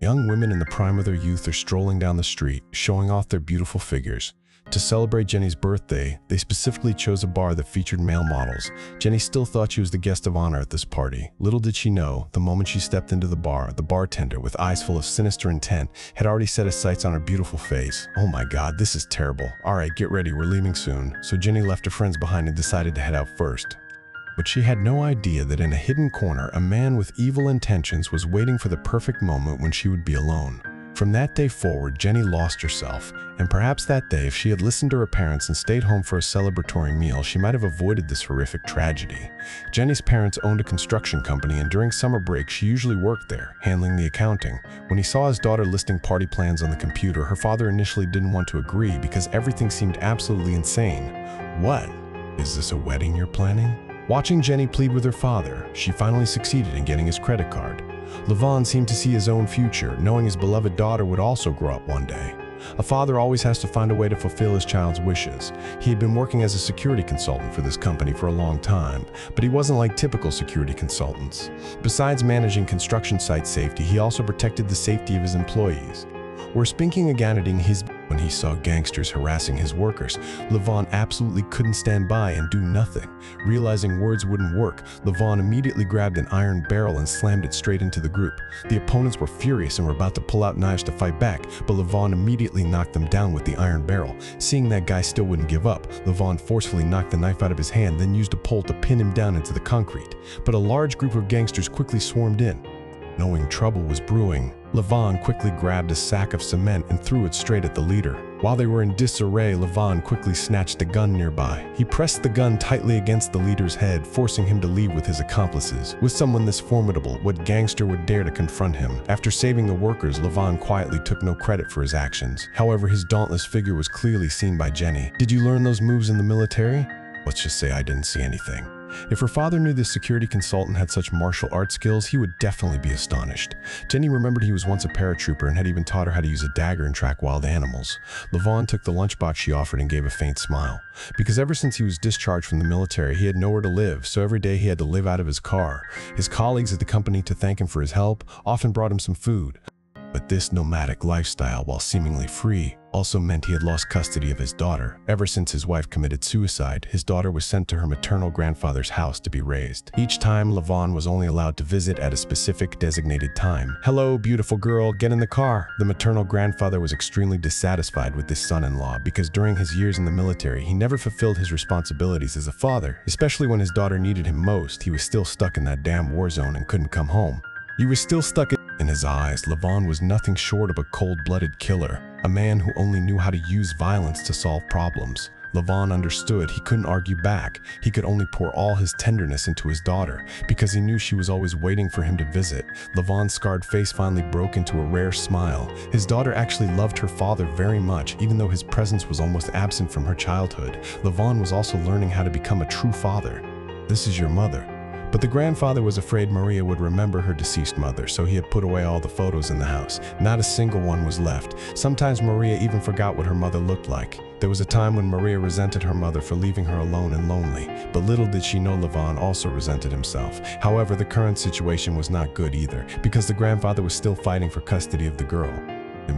Young women in the prime of their youth are strolling down the street, showing off their beautiful figures. To celebrate Jenny's birthday, they specifically chose a bar that featured male models. Jenny still thought she was the guest of honor at this party. Little did she know, the moment she stepped into the bar, the bartender, with eyes full of sinister intent, had already set his sights on her beautiful face. Oh my god, this is terrible. Alright, get ready, we're leaving soon. So Jenny left her friends behind and decided to head out first. But she had no idea that in a hidden corner, a man with evil intentions was waiting for the perfect moment when she would be alone. From that day forward, Jenny lost herself, and perhaps that day, if she had listened to her parents and stayed home for a celebratory meal, she might have avoided this horrific tragedy. Jenny's parents owned a construction company, and during summer break, she usually worked there, handling the accounting. When he saw his daughter listing party plans on the computer, her father initially didn't want to agree because everything seemed absolutely insane. What? Is this a wedding you're planning? Watching Jenny plead with her father, she finally succeeded in getting his credit card. Levon seemed to see his own future, knowing his beloved daughter would also grow up one day. A father always has to find a way to fulfill his child's wishes. He had been working as a security consultant for this company for a long time, but he wasn't like typical security consultants. Besides managing construction site safety, he also protected the safety of his employees. Were spinking again his when he saw gangsters harassing his workers. Levon absolutely couldn't stand by and do nothing. Realizing words wouldn't work, Levon immediately grabbed an iron barrel and slammed it straight into the group. The opponents were furious and were about to pull out knives to fight back, but Levon immediately knocked them down with the iron barrel. Seeing that guy still wouldn't give up, Levon forcefully knocked the knife out of his hand, then used a pole to pin him down into the concrete. But a large group of gangsters quickly swarmed in. Knowing trouble was brewing, Levon quickly grabbed a sack of cement and threw it straight at the leader. While they were in disarray, Levon quickly snatched a gun nearby. He pressed the gun tightly against the leader's head, forcing him to leave with his accomplices. With someone this formidable, what gangster would dare to confront him? After saving the workers, Levon quietly took no credit for his actions. However, his dauntless figure was clearly seen by Jenny. Did you learn those moves in the military? Let's just say I didn't see anything. If her father knew this security consultant had such martial arts skills, he would definitely be astonished. Jenny remembered he was once a paratrooper and had even taught her how to use a dagger and track wild animals. Levon took the lunchbox she offered and gave a faint smile. Because ever since he was discharged from the military, he had nowhere to live, so every day he had to live out of his car. His colleagues at the company, to thank him for his help, often brought him some food. But this nomadic lifestyle, while seemingly free, also meant he had lost custody of his daughter. Ever since his wife committed suicide, his daughter was sent to her maternal grandfather's house to be raised. Each time, Levon was only allowed to visit at a specific designated time. "Hello, beautiful girl, get in the car." The maternal grandfather was extremely dissatisfied with this son-in-law because during his years in the military, he never fulfilled his responsibilities as a father. Especially when his daughter needed him most, he was still stuck in that damn war zone and couldn't come home. He was still stuck in his eyes. Levon was nothing short of a cold-blooded killer, a man who only knew how to use violence to solve problems. Levon understood he couldn't argue back. He could only pour all his tenderness into his daughter because he knew she was always waiting for him to visit. Levon's scarred face finally broke into a rare smile. His daughter actually loved her father very much, even though his presence was almost absent from her childhood. Levon was also learning how to become a true father. "This is your mother." But the grandfather was afraid Maria would remember her deceased mother, so he had put away all the photos in the house. Not a single one was left. Sometimes Maria even forgot what her mother looked like. There was a time when Maria resented her mother for leaving her alone and lonely, but little did she know Levon also resented himself. However, the current situation was not good either, because the grandfather was still fighting for custody of the girl.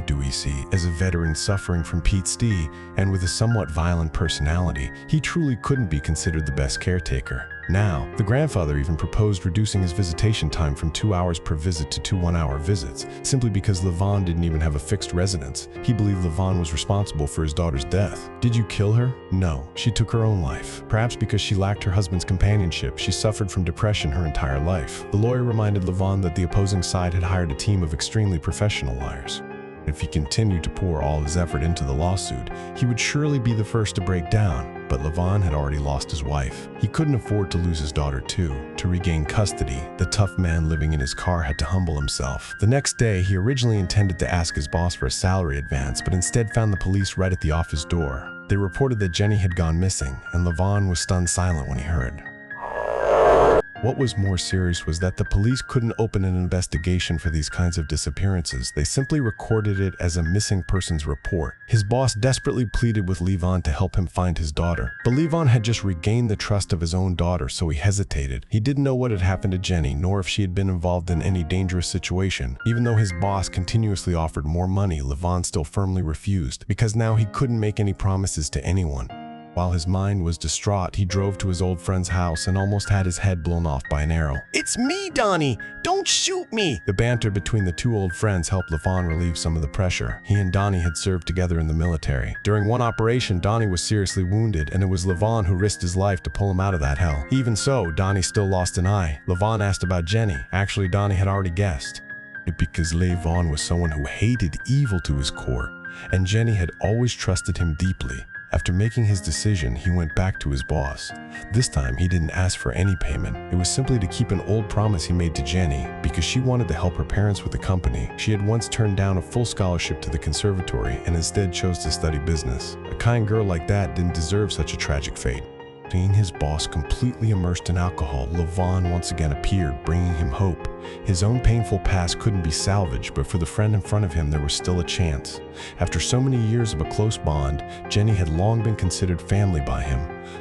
Do we see, as a veteran suffering from PTSD and with a somewhat violent personality, he truly couldn't be considered the best caretaker. Now, the grandfather even proposed reducing his visitation time from 2 hours per visit to 2 one-hour visits, simply because Levon didn't even have a fixed residence. He believed Levon was responsible for his daughter's death. Did you kill her? No, she took her own life. Perhaps because she lacked her husband's companionship, she suffered from depression her entire life. The lawyer reminded Levon that the opposing side had hired a team of extremely professional liars. If he continued to pour all his effort into the lawsuit, he would surely be the first to break down. But Levon had already lost his wife. He couldn't afford to lose his daughter too. To regain custody, the tough man living in his car had to humble himself. The next day, he originally intended to ask his boss for a salary advance, but instead found the police right at the office door. They reported that Jenny had gone missing, and Levon was stunned silent when he heard. What was more serious was that the police couldn't open an investigation for these kinds of disappearances. They simply recorded it as a missing persons report. His boss desperately pleaded with Levon to help him find his daughter. But Levon had just regained the trust of his own daughter, so he hesitated. He didn't know what had happened to Jenny, nor if she had been involved in any dangerous situation. Even though his boss continuously offered more money, Levon still firmly refused, because now he couldn't make any promises to anyone. While his mind was distraught, he drove to his old friend's house and almost had his head blown off by an arrow. "It's me, Donnie! Don't shoot me!" The banter between the two old friends helped Levon relieve some of the pressure. He and Donnie had served together in the military. During one operation, Donnie was seriously wounded, and it was Levon who risked his life to pull him out of that hell. Even so, Donnie still lost an eye. Levon asked about Jenny. Actually, Donnie had already guessed. Because Levon was someone who hated evil to his core, and Jenny had always trusted him deeply. After making his decision, he went back to his boss. This time, he didn't ask for any payment. It was simply to keep an old promise he made to Jenny, because she wanted to help her parents with the company. She had once turned down a full scholarship to the conservatory and instead chose to study business. A kind girl like that didn't deserve such a tragic fate. Seeing his boss completely immersed in alcohol, Levon once again appeared, bringing him hope. His own painful past couldn't be salvaged, but for the friend in front of him, there was still a chance. After so many years of a close bond, Jenny had long been considered family by him.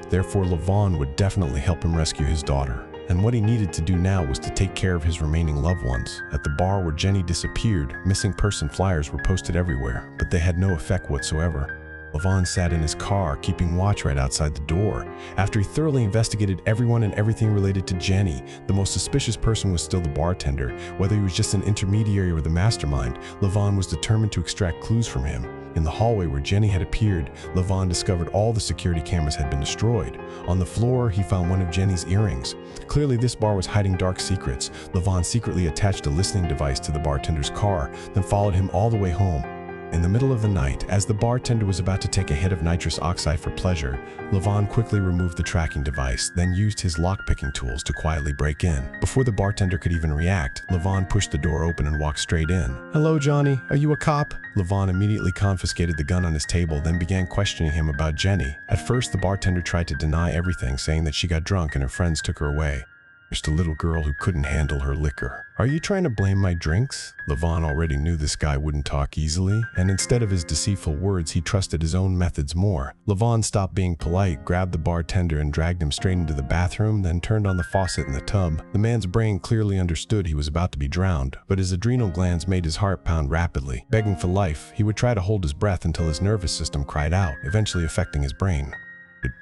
Therefore, Levon would definitely help him rescue his daughter. And what he needed to do now was to take care of his remaining loved ones. At the bar where Jenny disappeared, missing person flyers were posted everywhere, but they had no effect whatsoever. Levon sat in his car, keeping watch right outside the door. After he thoroughly investigated everyone and everything related to Jenny, the most suspicious person was still the bartender. Whether he was just an intermediary or the mastermind, Levon was determined to extract clues from him. In the hallway where Jenny had appeared, Levon discovered all the security cameras had been destroyed. On the floor, he found one of Jenny's earrings. Clearly, this bar was hiding dark secrets. Levon secretly attached a listening device to the bartender's car, then followed him all the way home. In the middle of the night, as the bartender was about to take a hit of nitrous oxide for pleasure, Levon quickly removed the tracking device, then used his lock-picking tools to quietly break in. Before the bartender could even react, Levon pushed the door open and walked straight in. "Hello, Johnny. Are you a cop?" Levon immediately confiscated the gun on his table, then began questioning him about Jenny. At first, the bartender tried to deny everything, saying that she got drunk and her friends took her away. Just a little girl who couldn't handle her liquor. "Are you trying to blame my drinks?" Levon already knew this guy wouldn't talk easily, and instead of his deceitful words, he trusted his own methods more. Levon stopped being polite, grabbed the bartender and dragged him straight into the bathroom, then turned on the faucet in the tub. The man's brain clearly understood he was about to be drowned, but his adrenal glands made his heart pound rapidly. Begging for life, he would try to hold his breath until his nervous system cried out, eventually affecting his brain.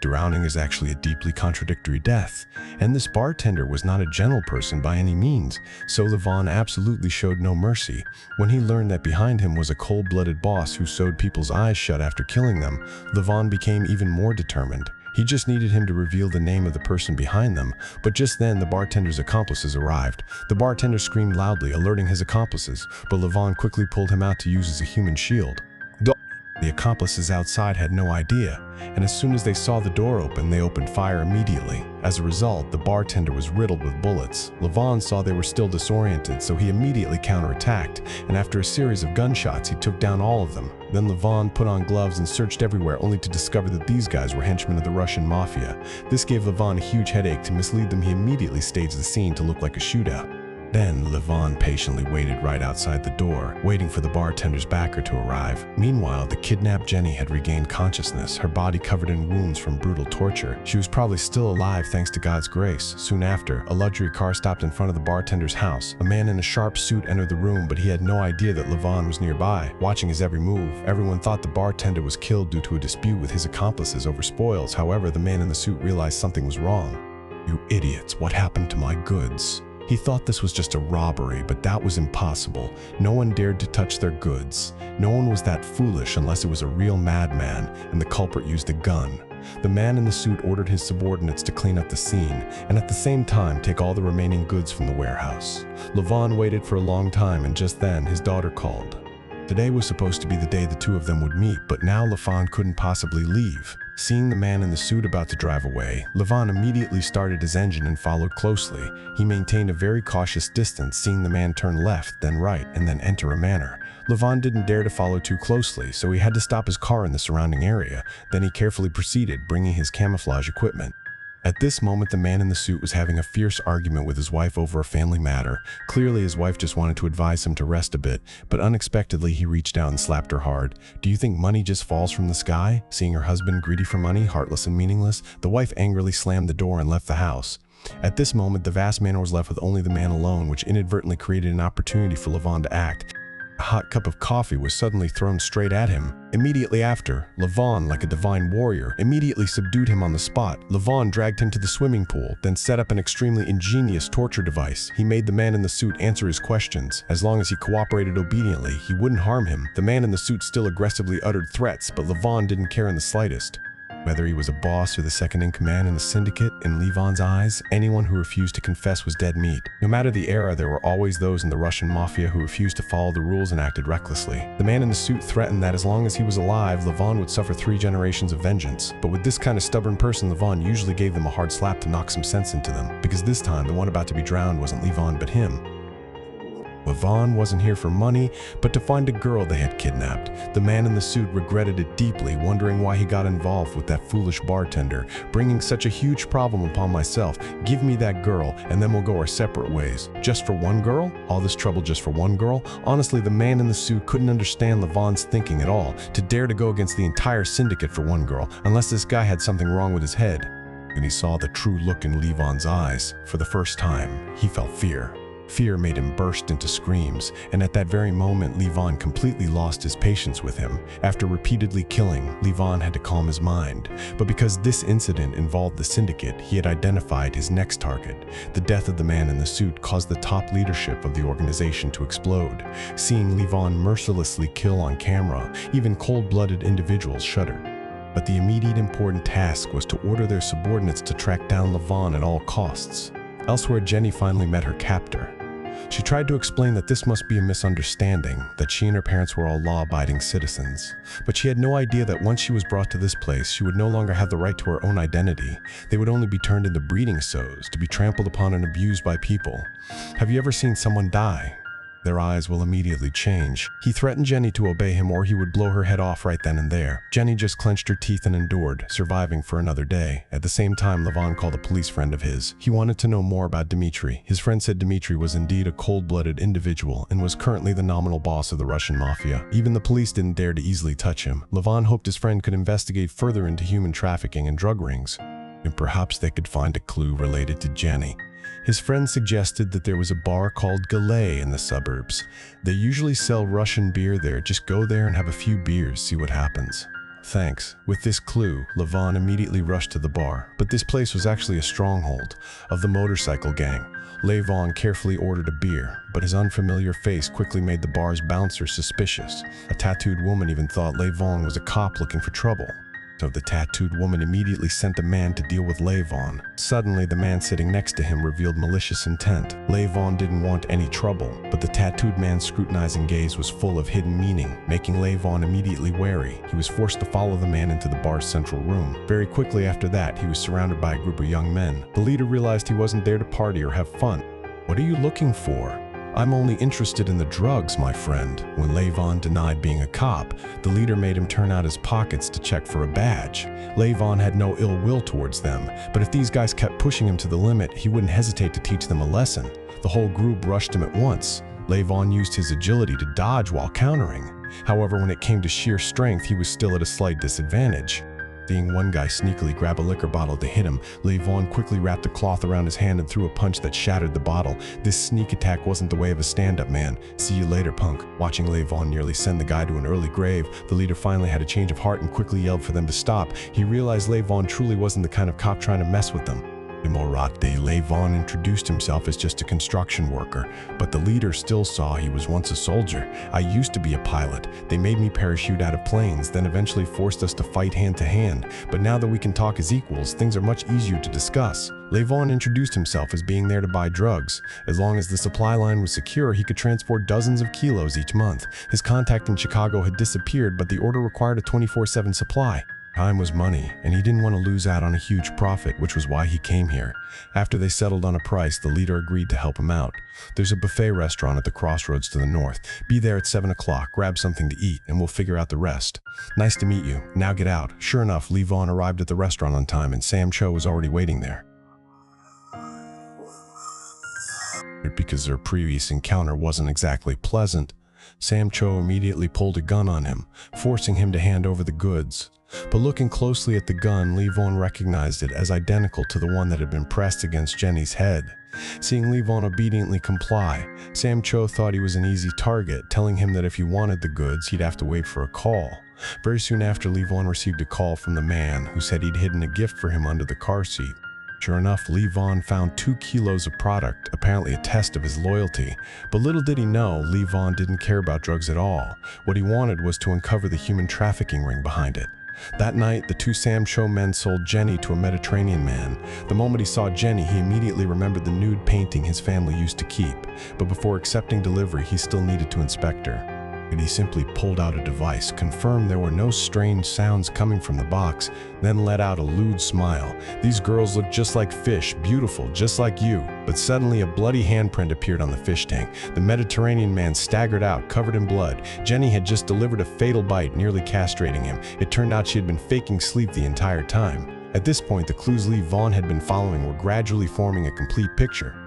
Drowning is actually a deeply contradictory death, and this bartender was not a gentle person by any means, so Levon absolutely showed no mercy. When he learned that behind him was a cold-blooded boss who sewed people's eyes shut after killing them, Levon became even more determined. He just needed him to reveal the name of the person behind them, but just then the bartender's accomplices arrived. The bartender screamed loudly, alerting his accomplices, but Levon quickly pulled him out to use as a human shield. The accomplices outside had no idea, and as soon as they saw the door open, they opened fire immediately. As a result, the bartender was riddled with bullets. Levon saw they were still disoriented, so he immediately counterattacked, and after a series of gunshots, he took down all of them. Then Levon put on gloves and searched everywhere, only to discover that these guys were henchmen of the Russian mafia. This gave Levon a huge headache. To mislead them, he immediately staged the scene to look like a shootout. Then Levon patiently waited right outside the door, waiting for the bartender's backer to arrive. Meanwhile, the kidnapped Jenny had regained consciousness, her body covered in wounds from brutal torture. She was probably still alive thanks to God's grace. Soon after, a luxury car stopped in front of the bartender's house. A man in a sharp suit entered the room, but he had no idea that Levon was nearby, watching his every move. Everyone thought the bartender was killed due to a dispute with his accomplices over spoils. However, the man in the suit realized something was wrong. "You idiots, what happened to my goods?" He thought this was just a robbery, but that was impossible. No one dared to touch their goods. No one was that foolish unless it was a real madman, and the culprit used a gun. The man in the suit ordered his subordinates to clean up the scene, and at the same time take all the remaining goods from the warehouse. Levon waited for a long time, and just then his daughter called. Today was supposed to be the day the two of them would meet, but now Levon couldn't possibly leave. Seeing the man in the suit about to drive away, Levon immediately started his engine and followed closely. He maintained a very cautious distance, seeing the man turn left, then right, and then enter a manor. Levon didn't dare to follow too closely, so he had to stop his car in the surrounding area. Then he carefully proceeded, bringing his camouflage equipment. At this moment, the man in the suit was having a fierce argument with his wife over a family matter. Clearly, his wife just wanted to advise him to rest a bit, but unexpectedly, he reached out and slapped her hard. Do you think money just falls from the sky? Seeing her husband greedy for money, heartless and meaningless, the wife angrily slammed the door and left the house. At this moment, the vast manor was left with only the man alone, which inadvertently created an opportunity for Levon to act. A hot cup of coffee was suddenly thrown straight at him. Immediately after, Levon, like a divine warrior, immediately subdued him on the spot. Levon dragged him to the swimming pool, then set up an extremely ingenious torture device. He made the man in the suit answer his questions. As long as he cooperated obediently, he wouldn't harm him. The man in the suit still aggressively uttered threats, but Levon didn't care in the slightest. Whether he was a boss or the second in command in the syndicate, in Levon's eyes, anyone who refused to confess was dead meat. No matter the era, there were always those in the Russian mafia who refused to follow the rules and acted recklessly. The man in the suit threatened that as long as he was alive, Levon would suffer 3 generations of vengeance. But with this kind of stubborn person, Levon usually gave them a hard slap to knock some sense into them, because this time the one about to be drowned wasn't Levon but him. Levon wasn't here for money, but to find a girl they had kidnapped. The man in the suit regretted it deeply, wondering why he got involved with that foolish bartender, bringing such a huge problem upon myself. Give me that girl, and then we'll go our separate ways. Just for one girl? All this trouble just for one girl? Honestly, the man in the suit couldn't understand Levon's thinking at all, to dare to go against the entire syndicate for one girl, unless this guy had something wrong with his head. And he saw the true look in Levon's eyes. For the first time, he felt fear. Fear made him burst into screams, and at that very moment, Levon completely lost his patience with him. After repeatedly killing, Levon had to calm his mind. But because this incident involved the syndicate, he had identified his next target. The death of the man in the suit caused the top leadership of the organization to explode. Seeing Levon mercilessly kill on camera, even cold-blooded individuals shuddered. But the immediate important task was to order their subordinates to track down Levon at all costs. Elsewhere, Jenny finally met her captor. She tried to explain that this must be a misunderstanding, that she and her parents were all law-abiding citizens. But she had no idea that once she was brought to this place, she would no longer have the right to her own identity. They would only be turned into breeding sows, to be trampled upon and abused by people. Have you ever seen someone die? Their eyes will immediately change. He threatened Jenny to obey him or he would blow her head off right then and there. Jenny just clenched her teeth and endured, surviving for another day. At the same time, Levon called a police friend of his. He wanted to know more about Dmitri. His friend said Dmitri was indeed a cold-blooded individual and was currently the nominal boss of the Russian mafia. Even the police didn't dare to easily touch him. Levon hoped his friend could investigate further into human trafficking and drug rings, and perhaps they could find a clue related to Jenny. His friend suggested that there was a bar called Galay in the suburbs. They usually sell Russian beer there. Just go there and have a few beers, see what happens. Thanks. With this clue, Levon immediately rushed to the bar. But this place was actually a stronghold of the motorcycle gang. Levon carefully ordered a beer, but his unfamiliar face quickly made the bar's bouncer suspicious. A tattooed woman even thought Levon was a cop looking for trouble. So the tattooed woman immediately sent a man to deal with Levon. Suddenly, the man sitting next to him revealed malicious intent. Levon didn't want any trouble, but the tattooed man's scrutinizing gaze was full of hidden meaning, making Levon immediately wary. He was forced to follow the man into the bar's central room. Very quickly after that, he was surrounded by a group of young men. The leader realized he wasn't there to party or have fun. "What are you looking for?" "I'm only interested in the drugs, my friend." When Levon denied being a cop, the leader made him turn out his pockets to check for a badge. Levon had no ill will towards them, but if these guys kept pushing him to the limit, he wouldn't hesitate to teach them a lesson. The whole group rushed him at once. Levon used his agility to dodge while countering. However, when it came to sheer strength, he was still at a slight disadvantage. Seeing one guy sneakily grab a liquor bottle to hit him, Levon quickly wrapped a cloth around his hand and threw a punch that shattered the bottle. This sneak attack wasn't the way of a stand-up man. "See you later, punk." Watching Levon nearly send the guy to an early grave, the leader finally had a change of heart and quickly yelled for them to stop. He realized Levon truly wasn't the kind of cop trying to mess with them. Imorate, Levon introduced himself as just a construction worker, but the leader still saw he was once a soldier. "I used to be a pilot. They made me parachute out of planes, then eventually forced us to fight hand to hand. But now that we can talk as equals, things are much easier to discuss." Levon introduced himself as being there to buy drugs. As long as the supply line was secure, he could transport dozens of kilos each month. His contact in Chicago had disappeared, but the order required a 24/7 supply. Time was money, and he didn't want to lose out on a huge profit, which was why he came here. After they settled on a price, the leader agreed to help him out. There's a buffet restaurant at the crossroads to the north. Be there at 7 o'clock, grab something to eat, and we'll figure out the rest. Nice to meet you. Now get out. Sure enough, Lee Vaughn arrived at the restaurant on time, and Sam Cho was already waiting there. Because their previous encounter wasn't exactly pleasant, Sam Cho immediately pulled a gun on him, forcing him to hand over the goods. But looking closely at the gun, Lee Vaughn recognized it as identical to the one that had been pressed against Jenny's head. Seeing Lee Vaughn obediently comply, Sam Cho thought he was an easy target, telling him that if he wanted the goods, he'd have to wait for a call. Very soon after, Lee Vaughn received a call from the man who said he'd hidden a gift for him under the car seat. Sure enough, Lee Vaughn found 2 kilos of product, apparently a test of his loyalty. But little did he know, Lee Vaughn didn't care about drugs at all. What he wanted was to uncover the human trafficking ring behind it. That night, the 2 Sam Cho men sold Jenny to a Mediterranean man. The moment he saw Jenny, he immediately remembered the nude painting his family used to keep. But before accepting delivery, he still needed to inspect her. He simply pulled out a device, confirmed there were no strange sounds coming from the box, then let out a lewd smile. These girls look just like fish, beautiful, just like you. But suddenly a bloody handprint appeared on the fish tank. The Mediterranean man staggered out, covered in blood. Jenny had just delivered a fatal bite, nearly castrating him. It turned out she had been faking sleep the entire time. At this point, the clues Lee Vaughn had been following were gradually forming a complete picture.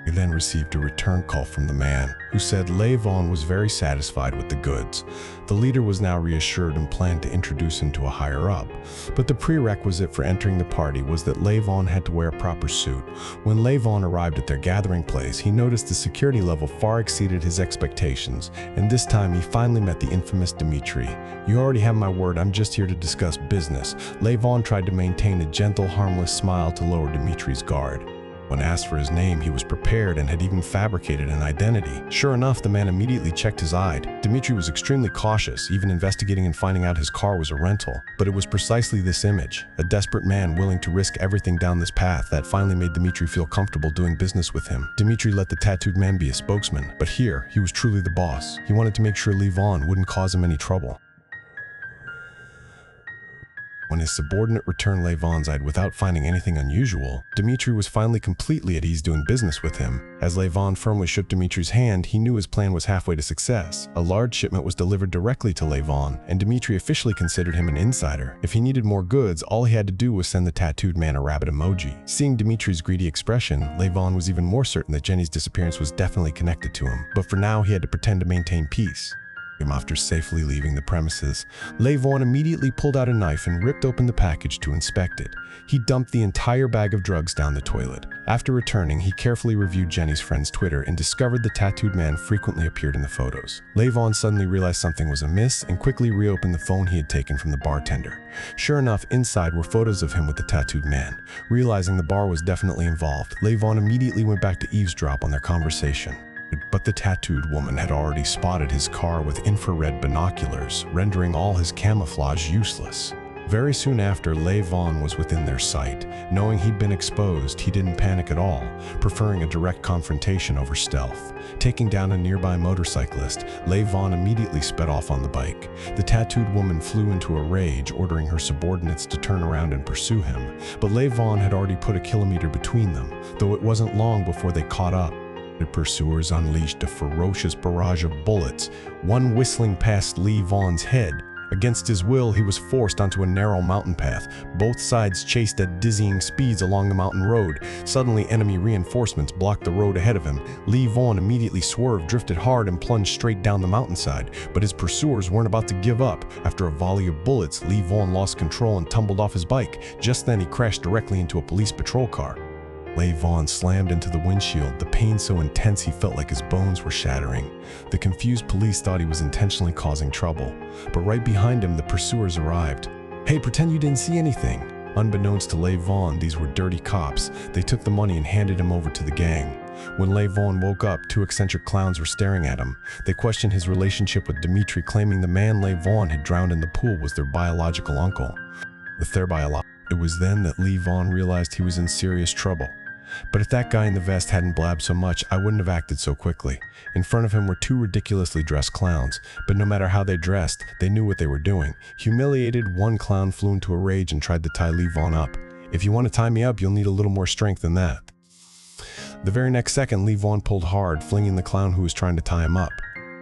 He then received a return call from the man, who said Lee Vaughn was very satisfied with the goods. The leader was now reassured and planned to introduce him to a higher-up. But the prerequisite for entering the party was that Lee Vaughn had to wear a proper suit. When Lee Vaughn arrived at their gathering place, he noticed the security level far exceeded his expectations, and this time he finally met the infamous Dimitri. "You already have my word, I'm just here to discuss business." Lee Vaughn tried to maintain a gentle, harmless smile to lower Dimitri's guard. When asked for his name, he was prepared and had even fabricated an identity. Sure enough, the man immediately checked his ID. Dimitri was extremely cautious, even investigating and finding out his car was a rental. But it was precisely this image, a desperate man willing to risk everything down this path, that finally made Dimitri feel comfortable doing business with him. Dimitri let the tattooed man be a spokesman, but here, he was truly the boss. He wanted to make sure Lee Vaughn wouldn't cause him any trouble. When his subordinate returned Lee Vaughn's ID without finding anything unusual, Dimitri was finally completely at ease doing business with him. As Lee Vaughn firmly shook Dimitri's hand, he knew his plan was halfway to success. A large shipment was delivered directly to Lee Vaughn, and Dimitri officially considered him an insider. If he needed more goods, all he had to do was send the tattooed man a rabbit emoji. Seeing Dimitri's greedy expression, Lee Vaughn was even more certain that Jenny's disappearance was definitely connected to him. But for now, he had to pretend to maintain peace. After safely leaving the premises, Lee Vaughn immediately pulled out a knife and ripped open the package to inspect it. He dumped the entire bag of drugs down the toilet. After returning, he carefully reviewed Jenny's friend's Twitter and discovered the tattooed man frequently appeared in the photos. Lee Vaughn suddenly realized something was amiss and quickly reopened the phone he had taken from the bartender. Sure enough, inside were photos of him with the tattooed man. Realizing the bar was definitely involved, Lee Vaughn immediately went back to eavesdrop on their conversation. But the tattooed woman had already spotted his car with infrared binoculars, rendering all his camouflage useless. Very soon after, Lee Vaughn was within their sight. Knowing he'd been exposed, he didn't panic at all, preferring a direct confrontation over stealth. Taking down a nearby motorcyclist, Lee Vaughn immediately sped off on the bike. The tattooed woman flew into a rage, ordering her subordinates to turn around and pursue him. But Lee Vaughn had already put a kilometer between them, though it wasn't long before they caught up. The pursuers unleashed a ferocious barrage of bullets, one whistling past Lee Vaughn's head. Against his will, he was forced onto a narrow mountain path. Both sides chased at dizzying speeds along the mountain road. Suddenly, enemy reinforcements blocked the road ahead of him. Lee Vaughn immediately swerved, drifted hard, and plunged straight down the mountainside. But his pursuers weren't about to give up. After a volley of bullets, Lee Vaughn lost control and tumbled off his bike. Just then, he crashed directly into a police patrol car. Lee Vaughn slammed into the windshield, the pain so intense he felt like his bones were shattering. The confused police thought he was intentionally causing trouble, but right behind him the pursuers arrived. "Hey, pretend you didn't see anything." Unbeknownst to Lee Vaughn, these were dirty cops. They took the money and handed him over to the gang. When Lee Vaughn woke up, 2 eccentric clowns were staring at him. They questioned his relationship with Dimitri, claiming the man Lee Vaughn had drowned in the pool was their biological uncle. It was then that Lee Vaughn realized he was in serious trouble. But if that guy in the vest hadn't blabbed so much, I wouldn't have acted so quickly. In front of him were two ridiculously dressed clowns, but no matter how they dressed, they knew what they were doing. Humiliated, one clown flew into a rage and tried to tie Lee Vaughn up. "If you want to tie me up, you'll need a little more strength than that." The very next second, Lee Vaughn pulled hard, flinging the clown who was trying to tie him up.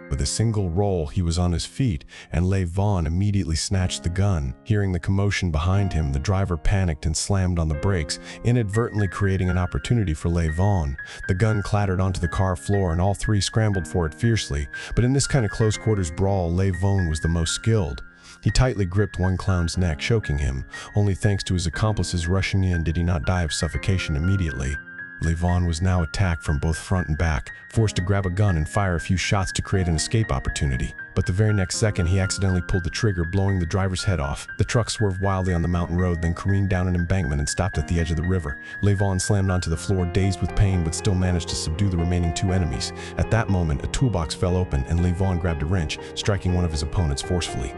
With a single roll, he was on his feet, and Lee Vaughn immediately snatched the gun. Hearing the commotion behind him, the driver panicked and slammed on the brakes, inadvertently creating an opportunity for Lee Vaughn. The gun clattered onto the car floor, and all three scrambled for it fiercely. But in this kind of close-quarters brawl, Lee Vaughn was the most skilled. He tightly gripped one clown's neck, choking him. Only thanks to his accomplices rushing in did he not die of suffocation immediately. Lee Vaughn was now attacked from both front and back, forced to grab a gun and fire a few shots to create an escape opportunity. But the very next second, he accidentally pulled the trigger, blowing the driver's head off. The truck swerved wildly on the mountain road, then careened down an embankment and stopped at the edge of the river. Lee Vaughn slammed onto the floor, dazed with pain, but still managed to subdue the remaining two enemies. At that moment, a toolbox fell open, and Lee Vaughn grabbed a wrench, striking one of his opponents forcefully.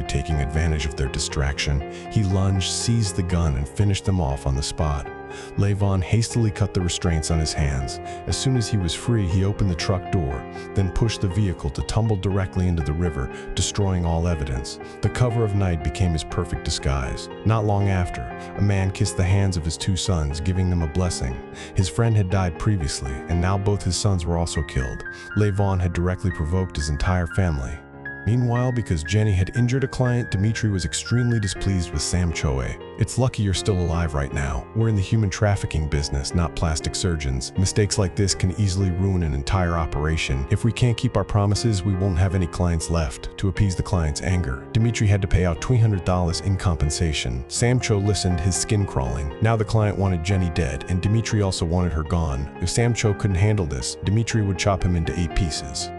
Taking advantage of their distraction, he lunged, seized the gun, and finished them off on the spot. Lee Vaughn hastily cut the restraints on his hands. As soon as he was free, he opened the truck door, then pushed the vehicle to tumble directly into the river, destroying all evidence. The cover of night became his perfect disguise. Not long after, a man kissed the hands of his two sons, giving them a blessing. His friend had died previously, and now both his sons were also killed. Lee Vaughn had directly provoked his entire family. Meanwhile, because Jenny had injured a client, Dimitri was extremely displeased with Sam Choe. "It's lucky you're still alive right now. We're in the human trafficking business, not plastic surgeons. Mistakes like this can easily ruin an entire operation. If we can't keep our promises, we won't have any clients left." To appease the client's anger, Dimitri had to pay out $300 in compensation. Sam Choe listened, his skin crawling. Now the client wanted Jenny dead, and Dimitri also wanted her gone. If Sam Choe couldn't handle this, Dimitri would chop him into 8 pieces.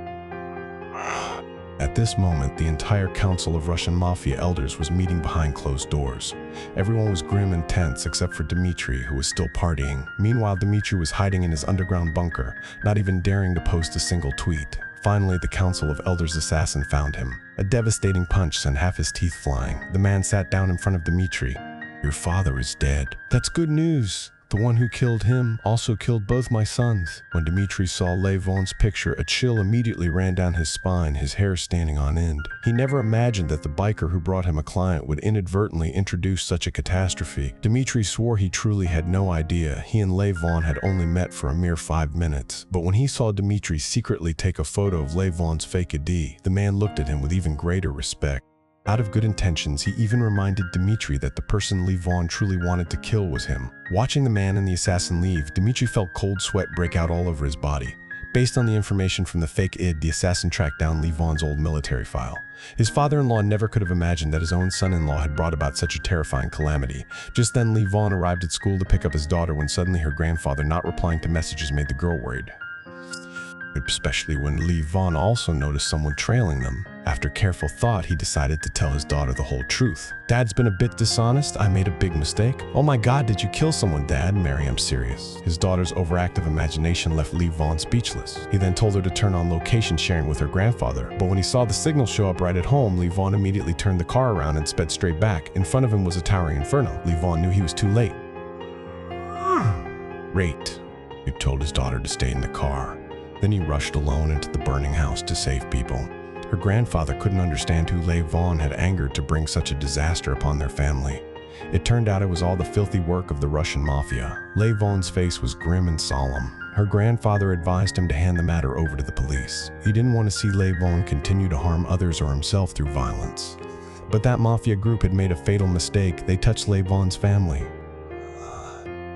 At this moment, the entire council of Russian mafia elders was meeting behind closed doors. Everyone was grim and tense except for Dimitri, who was still partying. Meanwhile, Dimitri was hiding in his underground bunker, not even daring to post a single tweet. Finally, the council of elders' assassin found him. A devastating punch sent half his teeth flying. The man sat down in front of Dimitri. "Your father is dead." "That's good news. The one who killed him also killed both my sons." When Dimitri saw Lee Vaughn's picture, a chill immediately ran down his spine, his hair standing on end. He never imagined that the biker who brought him a client would inadvertently introduce such a catastrophe. Dimitri swore he truly had no idea. He and Lee Vaughn had only met for a mere 5 minutes. But when he saw Dimitri secretly take a photo of Lee Vaughn's fake ID, the man looked at him with even greater respect. Out of good intentions, he even reminded Dimitri that the person Lee Vaughn truly wanted to kill was him. Watching the man and the assassin leave, Dimitri felt cold sweat break out all over his body. Based on the information from the fake ID, the assassin tracked down Lee Vaughn's old military file. His father-in-law never could have imagined that his own son-in-law had brought about such a terrifying calamity. Just then, Lee Vaughn arrived at school to pick up his daughter when suddenly her grandfather not replying to messages made the girl worried. Especially when Lee Vaughn also noticed someone trailing them. After careful thought, he decided to tell his daughter the whole truth. "Dad's been a bit dishonest. I made a big mistake." "Oh my God, did you kill someone, Dad?" "Mary, I'm serious." His daughter's overactive imagination left Lee Vaughn speechless. He then told her to turn on location sharing with her grandfather. But when he saw the signal show up right at home, Lee Vaughn immediately turned the car around and sped straight back. In front of him was a towering inferno. Lee Vaughn knew he was too late. "Rate," he told his daughter to stay in the car. Then he rushed alone into the burning house to save people. Her grandfather couldn't understand who Lee Vaughn had angered to bring such a disaster upon their family. It turned out it was all the filthy work of the Russian mafia. Lee Vaughn's face was grim and solemn. Her grandfather advised him to hand the matter over to the police. He didn't want to see Lee Vaughn continue to harm others or himself through violence. But that mafia group had made a fatal mistake. They touched Lee Vaughn's family.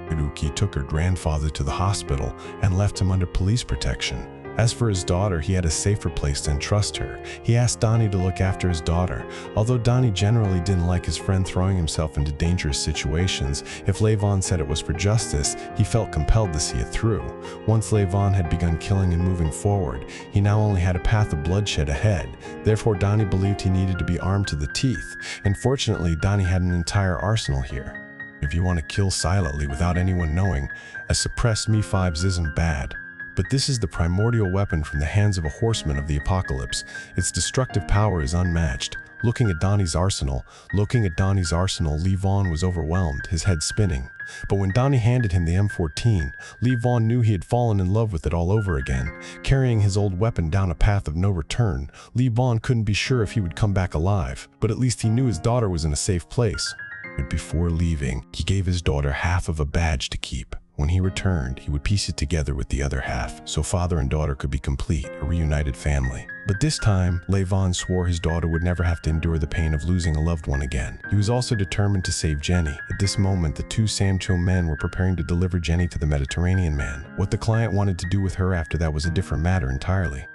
Hiruki took her grandfather to the hospital and left him under police protection. As for his daughter, he had a safer place to entrust her. He asked Donnie to look after his daughter. Although Donnie generally didn't like his friend throwing himself into dangerous situations, if Lee Vaughn said it was for justice, he felt compelled to see it through. Once Lee Vaughn had begun killing and moving forward, he now only had a path of bloodshed ahead. Therefore, Donnie believed he needed to be armed to the teeth. And fortunately, Donnie had an entire arsenal here. If you want to kill silently without anyone knowing, a suppressed Mi-5s isn't bad. But this is the primordial weapon from the hands of a horseman of the apocalypse. Its destructive power is unmatched. Looking at Donnie's arsenal, Lee Vaughn was overwhelmed, his head spinning. But when Donnie handed him the M14, Lee Vaughn knew he had fallen in love with it all over again. Carrying his old weapon down a path of no return, Lee Vaughn couldn't be sure if he would come back alive, but at least he knew his daughter was in a safe place. But before leaving, he gave his daughter half of a badge to keep. When he returned, he would piece it together with the other half, so father and daughter could be complete, a reunited family. But this time, Lee Vaughn swore his daughter would never have to endure the pain of losing a loved one again. He was also determined to save Jenny. At this moment, the two Sam Cho men were preparing to deliver Jenny to the Mediterranean man. What the client wanted to do with her after that was a different matter entirely.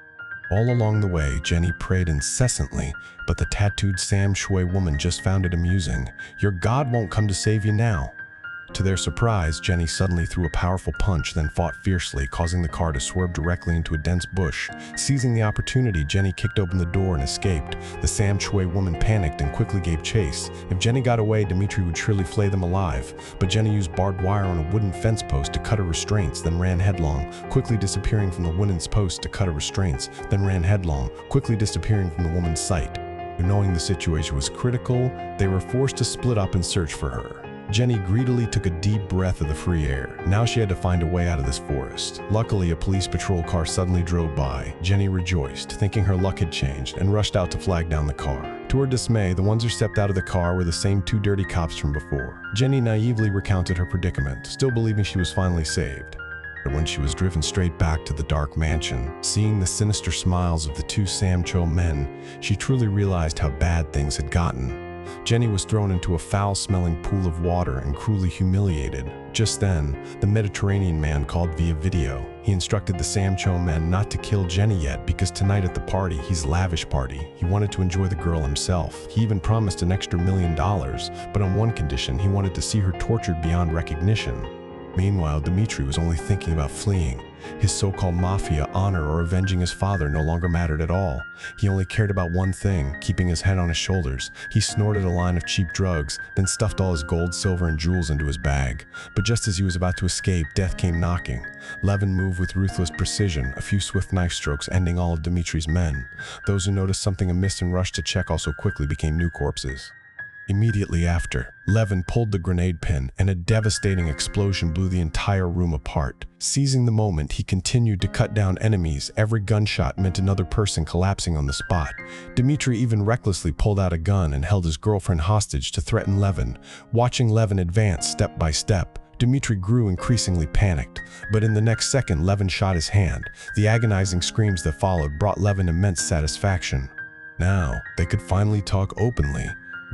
All along the way, Jenny prayed incessantly, but the tattooed Sam Shui woman just found it amusing. "Your God won't come to save you now." To their surprise, Jenny suddenly threw a powerful punch, then fought fiercely, causing the car to swerve directly into a dense bush. Seizing the opportunity, Jenny kicked open the door and escaped. The Sam Shui woman panicked and quickly gave chase. If Jenny got away, Dimitri would surely flay them alive. But Jenny used barbed wire on a wooden fence post to cut her restraints, then ran headlong, quickly disappearing from the wooden post to cut her restraints, then ran headlong, quickly disappearing from the woman's sight. Knowing the situation was critical, they were forced to split up and search for her. Jenny greedily took a deep breath of the free air. Now she had to find a way out of this forest. Luckily, a police patrol car suddenly drove by. Jenny rejoiced, thinking her luck had changed, and rushed out to flag down the car. To her dismay, the ones who stepped out of the car were the same two dirty cops from before. Jenny naively recounted her predicament, still believing she was finally saved. But when she was driven straight back to the dark mansion, seeing the sinister smiles of the two Sam Cho men, she truly realized how bad things had gotten. Jenny was thrown into a foul-smelling pool of water and cruelly humiliated. Just then, the Mediterranean man called via video. He instructed the Sam Cho men not to kill Jenny yet because tonight at the party, his lavish party, he wanted to enjoy the girl himself. He even promised an extra $1 million, but on one condition, he wanted to see her tortured beyond recognition. Meanwhile, Dimitri was only thinking about fleeing. His so-called mafia honor or avenging his father no longer mattered at all. He only cared about one thing, keeping his head on his shoulders. He snorted a line of cheap drugs, then stuffed all his gold, silver, and jewels into his bag. But just as he was about to escape, death came knocking. Levin moved with ruthless precision, a few swift knife strokes ending all of Dimitri's men. Those who noticed something amiss and rushed to check also quickly became new corpses. Immediately after, Levin pulled the grenade pin, and a devastating explosion blew the entire room apart. Seizing the moment, he continued to cut down enemies. Every gunshot meant another person collapsing on the spot. Dimitri even recklessly pulled out a gun and held his girlfriend hostage to threaten Levin. Watching Levin advance step by step, Dimitri grew increasingly panicked. But in the next second, Levin shot his hand. The agonizing screams that followed brought Levin immense satisfaction. Now, they could finally talk openly.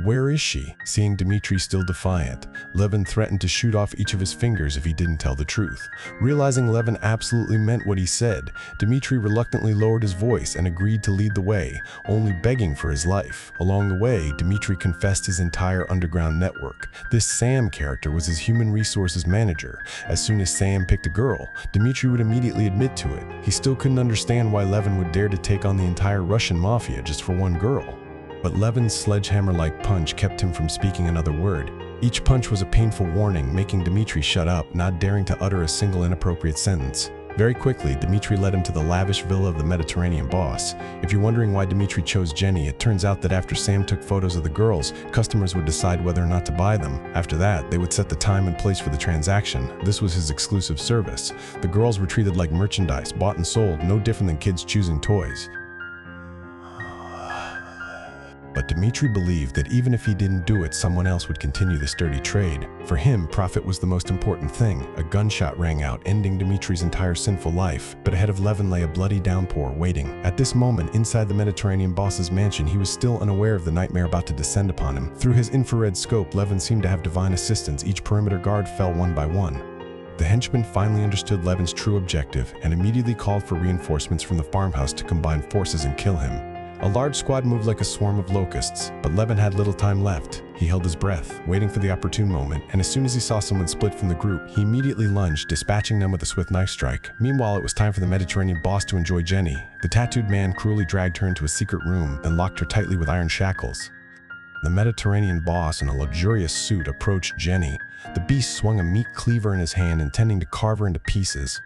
"Where is she?" Seeing Dimitri still defiant, Levin threatened to shoot off each of his fingers if he didn't tell the truth. Realizing Levin absolutely meant what he said, Dimitri reluctantly lowered his voice and agreed to lead the way, only begging for his life. Along the way, Dimitri confessed his entire underground network. This Sam character was his human resources manager. As soon as Sam picked a girl, Dimitri would immediately admit to it. He still couldn't understand why Levin would dare to take on the entire Russian mafia just for one girl. But Levin's sledgehammer-like punch kept him from speaking another word. Each punch was a painful warning, making Dimitri shut up, not daring to utter a single inappropriate sentence. Very quickly, Dimitri led him to the lavish villa of the Mediterranean boss. If you're wondering why Dimitri chose Jenny, it turns out that after Sam took photos of the girls, customers would decide whether or not to buy them. After that, they would set the time and place for the transaction. This was his exclusive service. The girls were treated like merchandise, bought and sold, no different than kids choosing toys. But Dimitri believed that even if he didn't do it, someone else would continue this dirty trade. For him, profit was the most important thing. A gunshot rang out, ending Dimitri's entire sinful life. But ahead of Levin lay a bloody downpour waiting. At this moment, inside the Mediterranean boss's mansion, he was still unaware of the nightmare about to descend upon him. Through his infrared scope, Levin seemed to have divine assistance. Each perimeter guard fell one by one. The henchman finally understood Levin's true objective and immediately called for reinforcements from the farmhouse to combine forces and kill him. A large squad moved like a swarm of locusts, but Levin had little time left. He held his breath, waiting for the opportune moment, and as soon as he saw someone split from the group, he immediately lunged, dispatching them with a swift knife strike. Meanwhile, it was time for the Mediterranean boss to enjoy Jenny. The tattooed man cruelly dragged her into a secret room, then locked her tightly with iron shackles. The Mediterranean boss in a luxurious suit approached Jenny. The beast swung a meat cleaver in his hand, intending to carve her into pieces.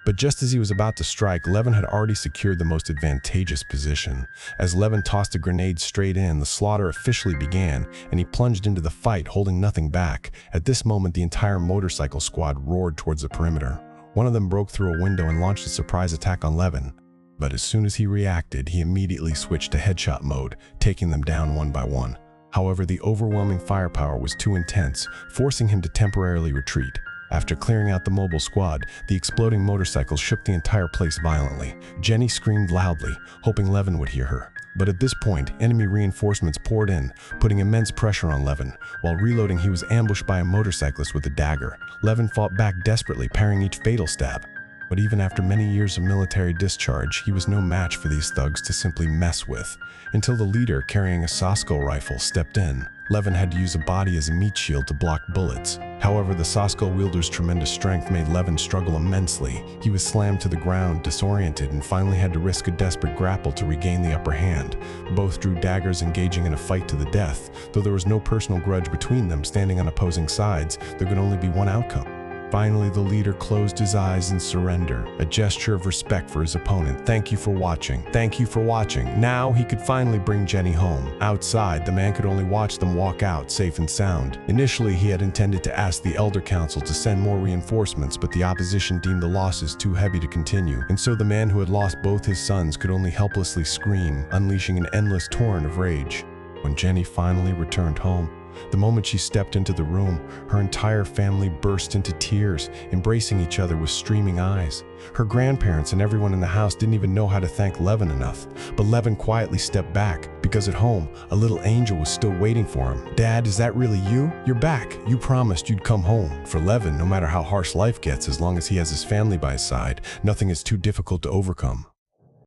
But just as he was about to strike, Levin had already secured the most advantageous position. As Levin tossed a grenade straight in, the slaughter officially began, and he plunged into the fight, holding nothing back. At this moment, the entire motorcycle squad roared towards the perimeter. One of them broke through a window and launched a surprise attack on Levin. But as soon as he reacted, he immediately switched to headshot mode, taking them down one by one. However, the overwhelming firepower was too intense, forcing him to temporarily retreat. After clearing out the mobile squad, the exploding motorcycle shook the entire place violently. Jenny screamed loudly, hoping Levin would hear her. But at this point, enemy reinforcements poured in, putting immense pressure on Levin. While reloading, he was ambushed by a motorcyclist with a dagger. Levin fought back desperately, parrying each fatal stab. But even after many years of military discharge, he was no match for these thugs to simply mess with, until the leader, carrying a Sosco rifle, stepped in. Levin had to use a body as a meat shield to block bullets. However, the Sosco wielder's tremendous strength made Levin struggle immensely. He was slammed to the ground, disoriented, and finally had to risk a desperate grapple to regain the upper hand. Both drew daggers, engaging in a fight to the death. Though there was no personal grudge between them, standing on opposing sides, there could only be one outcome. Finally, the leader closed his eyes in surrender, a gesture of respect for his opponent. Thank you for watching. Thank you for watching. Now he could finally bring Jenny home. Outside, the man could only watch them walk out, safe and sound. Initially, he had intended to ask the Elder Council to send more reinforcements, but the opposition deemed the losses too heavy to continue. And so the man who had lost both his sons could only helplessly scream, unleashing an endless torrent of rage. When Jenny finally returned home, the moment she stepped into the room, her entire family burst into tears, embracing each other with streaming eyes. Her grandparents and everyone in the house didn't even know how to thank Levin enough. But Levin quietly stepped back, because at home, a little angel was still waiting for him. "Dad, is that really you? You're back. You promised you'd come home." For Levin, no matter how harsh life gets, as long as he has his family by his side, nothing is too difficult to overcome.